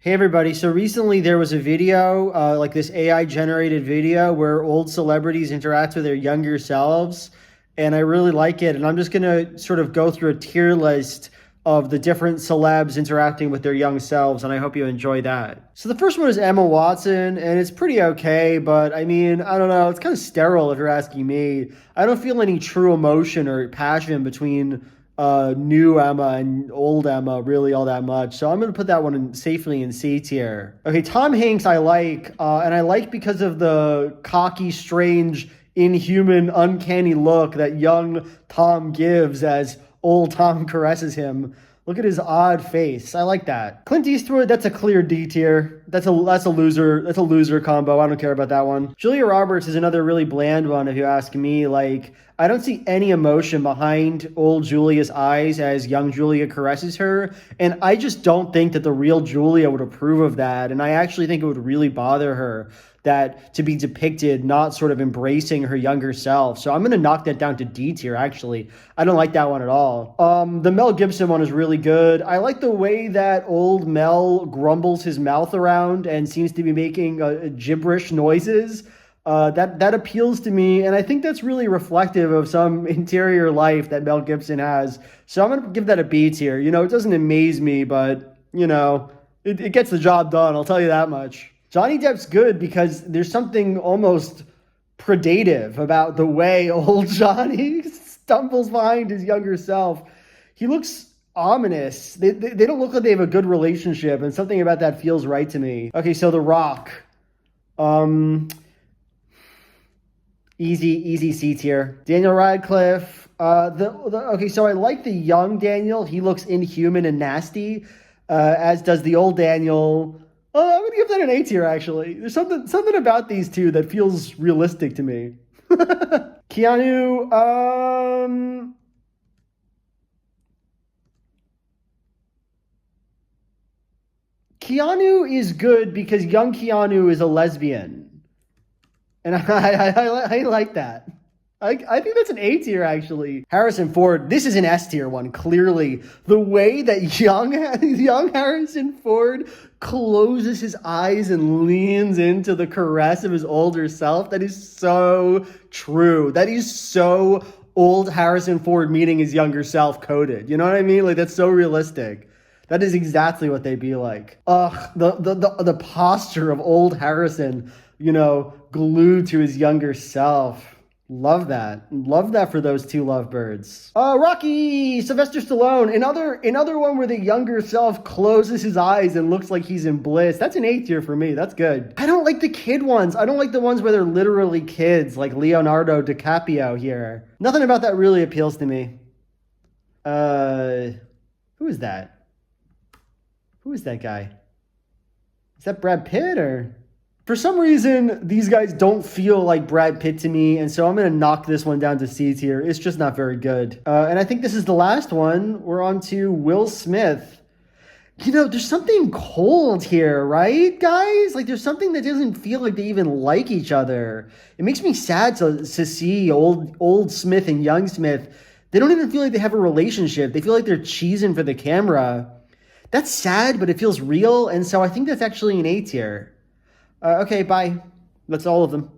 Hey everybody, so recently there was a video, like this AI generated video where old celebrities interact with their younger selves, and I really like it. And I'm just gonna sort of go through a tier list of the different celebs interacting with their young selves, and I hope you enjoy that. So the first one is Emma Watson, and it's pretty okay, but I mean, I don't know, it's kind of sterile if you're asking me. I don't feel any true emotion or passion between new Emma and old Emma really all that much. So I'm going to put that one safely in C tier. Okay, Tom Hanks I like, and I like because of the cocky, strange, inhuman, uncanny look that young Tom gives as old Tom caresses him. Look at his odd face. I like that. Clint Eastwood, that's a clear D tier. That's a loser. That's a loser combo. I don't care about that one. Julia Roberts is another really bland one, if you ask me. Like, I don't see any emotion behind old Julia's eyes as young Julia caresses her. And I just don't think that the real Julia would approve of that. And I actually think it would really bother her that to be depicted not sort of embracing her younger self. So I'm going to knock that down to D tier, actually. I don't like that one at all. The Mel Gibson one is really good. I like the way that old Mel grumbles his mouth around and seems to be making gibberish noises. That appeals to me, and I think that's really reflective of some interior life that Mel Gibson has. So I'm going to give that a B tier. You know, it doesn't amaze me, but, you know, it gets the job done, I'll tell you that much. Johnny Depp's good because there's something almost predative about the way old Johnny stumbles behind his younger self. He looks ominous. They don't look like they have a good relationship, and something about that feels right to me. Okay, so The Rock. Easy C tier. Daniel Radcliffe. Okay, so I like the young Daniel. He looks inhuman and nasty, as does the old Daniel. I'm gonna give that an A tier, actually. There's something about these two that feels realistic to me. Keanu, Keanu is good because young Keanu is a lesbian. And I like that. I think that's an A tier, actually. Harrison Ford, this is an S tier one, clearly. The way that young Harrison Ford closes his eyes and leans into the caress of his older self, that is so true. That is so old Harrison Ford meeting his younger self coded. You know what I mean? Like, that's so realistic. That is exactly what they'd be like. Ugh, the posture of old Harrison, you know, glued to his younger self. Love that. Love that for those two lovebirds. Rocky, Sylvester Stallone. Another one where the younger self closes his eyes and looks like he's in bliss. That's an A tier for me. That's good. I don't like the kid ones. I don't like the ones where they're literally kids, like Leonardo DiCaprio here. Nothing about that really appeals to me. Who is that? Who is that guy? Is that Brad Pitt or... For some reason, these guys don't feel like Brad Pitt to me, and so I'm going to knock this one down to C tier. It's just not very good. And I think this is the last one. We're on to Will Smith. You know, there's something cold here, right, guys? Like, there's something that doesn't feel like they even like each other. It makes me sad to see old Smith and young Smith. They don't even feel like they have a relationship. They feel like they're cheesing for the camera. That's sad, but it feels real, and so I think that's actually an A tier. Okay, bye. That's all of them.